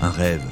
Un rêve.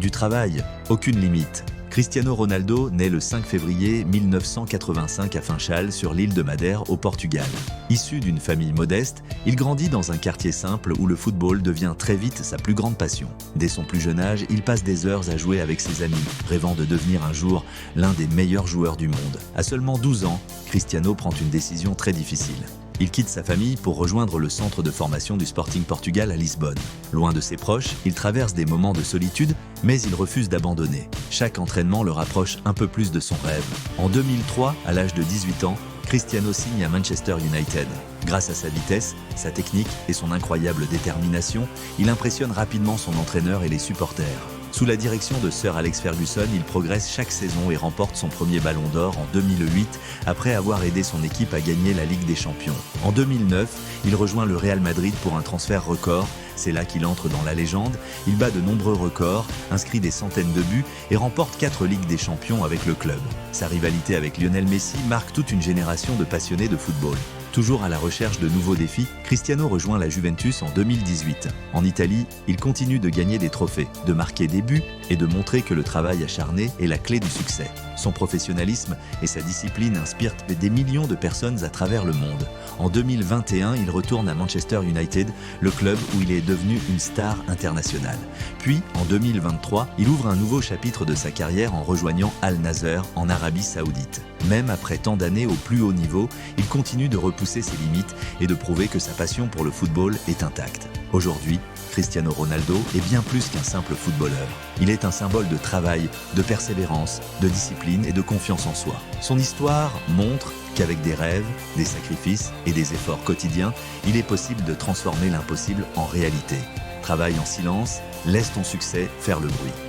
Du travail, aucune limite. Cristiano Ronaldo naît le 5 février 1985 à Funchal, sur l'île de Madère, au Portugal. Issu d'une famille modeste, il grandit dans un quartier simple où le football devient très vite sa plus grande passion. Dès son plus jeune âge, il passe des heures à jouer avec ses amis, rêvant de devenir un jour l'un des meilleurs joueurs du monde. À seulement 12 ans, Cristiano prend une décision très difficile. Il quitte sa famille pour rejoindre le centre de formation du Sporting Portugal à Lisbonne. Loin de ses proches, il traverse des moments de solitude, mais il refuse d'abandonner. Chaque entraînement le rapproche un peu plus de son rêve. En 2003, à l'âge de 18 ans, Cristiano signe à Manchester United. Grâce à sa vitesse, sa technique et son incroyable détermination, il impressionne rapidement son entraîneur et les supporters. Sous la direction de Sir Alex Ferguson, il progresse chaque saison et remporte son premier ballon d'or en 2008 après avoir aidé son équipe à gagner la Ligue des Champions. En 2009, il rejoint le Real Madrid pour un transfert record. C'est là qu'il entre dans la légende. Il bat de nombreux records, inscrit des centaines de buts et remporte 4 Ligues des Champions avec le club. Sa rivalité avec Lionel Messi marque toute une génération de passionnés de football. Toujours à la recherche de nouveaux défis, Cristiano rejoint la Juventus en 2018. En Italie, il continue de gagner des trophées, de marquer des buts et de montrer que le travail acharné est la clé du succès. Son professionnalisme et sa discipline inspirent des millions de personnes à travers le monde. En 2021, il retourne à Manchester United, le club où il est devenu une star internationale. Puis, en 2023, il ouvre un nouveau chapitre de sa carrière en rejoignant Al Nassr en Arabie Saoudite. Même après tant d'années au plus haut niveau, il continue de repousser ses limites et de prouver que sa passion pour le football est intacte. Aujourd'hui, Cristiano Ronaldo est bien plus qu'un simple footballeur. Il est un symbole de travail, de persévérance, de discipline et de confiance en soi. Son histoire montre qu'avec des rêves, des sacrifices et des efforts quotidiens, il est possible de transformer l'impossible en réalité. Travaille en silence, laisse ton succès faire le bruit.